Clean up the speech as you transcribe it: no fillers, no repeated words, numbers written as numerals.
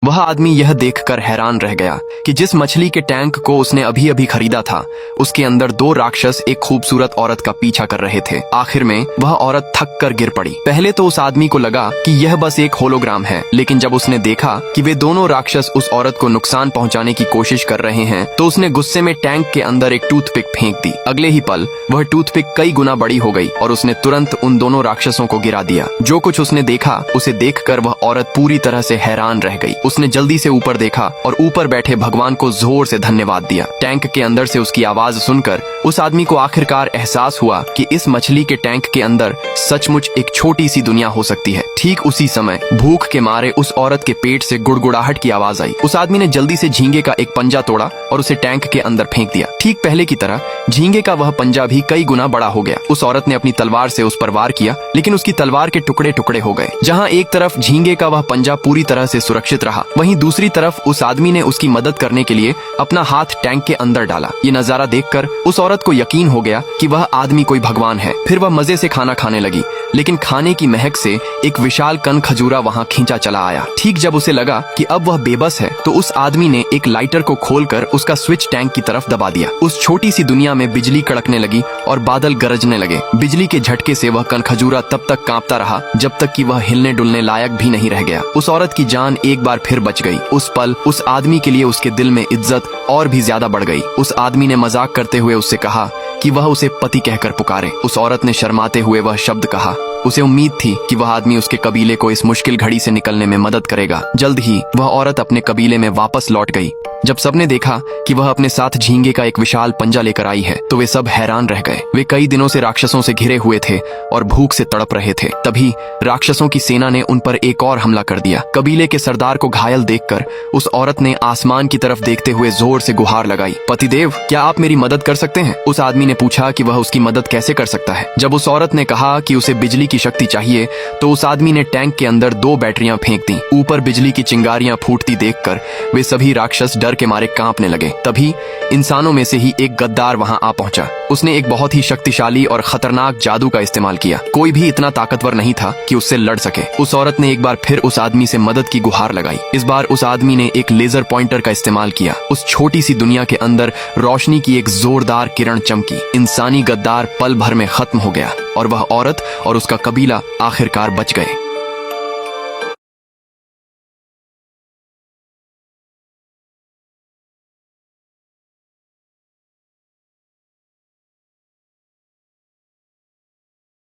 वह आदमी यह देखकर हैरान रह गया कि जिस मछली के टैंक को उसने अभी अभी खरीदा था उसके अंदर दो राक्षस एक खूबसूरत औरत का पीछा कर रहे थे। आखिर में वह औरत थक कर गिर पड़ी। पहले तो उस आदमी को लगा कि यह बस एक होलोग्राम है, लेकिन जब उसने देखा कि वे दोनों राक्षस उस औरत को नुकसान पहुंचाने की कोशिश कर रहे हैं तो उसने गुस्से में टैंक के अंदर एक टूथपिक फेंक दी। अगले ही पल वह टूथपिक कई गुना बड़ी हो गई और उसने तुरंत उन दोनों राक्षसों को गिरा दिया। जो कुछ उसने देखा उसे देखकर वह औरत पूरी तरह से हैरान रह गई। उसने जल्दी से ऊपर देखा और ऊपर बैठे भगवान को जोर से धन्यवाद दिया। टैंक के अंदर से उसकी आवाज सुनकर उस आदमी को आखिरकार एहसास हुआ कि इस मछली के टैंक के अंदर सचमुच एक छोटी सी दुनिया हो सकती है। ठीक उसी समय भूख के मारे उस औरत के पेट से गुड़गुड़ाहट की आवाज आई। उस आदमी ने जल्दी से झींगे का एक पंजा तोड़ा और उसे टैंक के अंदर फेंक दिया। ठीक पहले की तरह झींगे का वह पंजा भी कई गुना बड़ा हो गया। उस औरत ने अपनी तलवार से उस पर वार किया, लेकिन उसकी तलवार के टुकड़े टुकड़े हो गए। जहाँ एक तरफ झींगे का वह पंजा पूरी तरह से सुरक्षित रहा, वहीं दूसरी तरफ उस आदमी ने उसकी मदद करने के लिए अपना हाथ टैंक के अंदर डाला। ये नजारा देखकर उस औरत को यकीन हो गया कि वह आदमी कोई भगवान है। फिर वह मजे से खाना खाने लगी, लेकिन खाने की महक से एक विशाल कन खजूरा वहाँ खींचा चला आया। ठीक जब उसे लगा कि अब वह बेबस है तो उस आदमी ने एक लाइटर को खोलकर उसका स्विच टैंक की तरफ दबा दिया। उस छोटी सी दुनिया में बिजली कड़कने लगी और बादल गरजने लगे। बिजली के झटके से वह कन खजूरा तब तक कांपता रहा जब तक कि वह हिलने डुलने लायक भी नहीं रह गया। उस औरत की जान एक बार फिर बच गई। उस पल उस आदमी के लिए उसके दिल में इज्जत और भी ज्यादा बढ़ गई। उस आदमी ने मजाक करते हुए उससे कहा कि वह उसे पति कहकर पुकारे। उस औरत ने शर्माते हुए वह शब्द कहा। उसे उम्मीद थी कि वह आदमी उसके कबीले को इस मुश्किल घड़ी से निकलने में मदद करेगा। जल्द ही वह औरत अपने कबीले में वापस लौट गई। जब सबने देखा कि वह अपने साथ झींगे का एक विशाल पंजा लेकर आई है तो वे सब हैरान रह गए। वे कई दिनों से राक्षसों से घिरे हुए थे और भूख से तड़प रहे थे। तभी राक्षसों की सेना ने उन पर एक और हमला कर दिया। कबीले के सरदार को घायल देखकर उस औरत ने आसमान की तरफ देखते हुए जोर से गुहार लगाई, पतिदेव, क्या आप मेरी मदद कर सकते हैं? उस आदमी ने पूछा कि वह उसकी मदद कैसे कर सकता है। जब उस औरत ने कहा कि उसे बिजली की शक्ति चाहिए तो उस आदमी ने टैंक के अंदर 2 बैटरियां फेंक दी। ऊपर बिजली की चिंगारियां फूटती देखकर वे सभी राक्षस डर के मारे कांपने लगे। तभी इंसानों में से ही एक गद्दार वहां आ पहुंचा। उसने एक बहुत ही शक्तिशाली और खतरनाक जादू का इस्तेमाल किया। कोई भी इतना ताकतवर नहीं था कि उससे लड़ सके। उस औरत ने एक बार फिर उस आदमी से मदद की गुहार लगाई। इस बार उस आदमी ने एक लेजर पॉइंटर का इस्तेमाल किया। उस छोटी सी दुनिया के अंदर रोशनी की एक जोरदार किरण चमकी। इंसानी गद्दार पल भर में खत्म हो गया और वह औरत और उसका कबीला आखिरकार बच गए।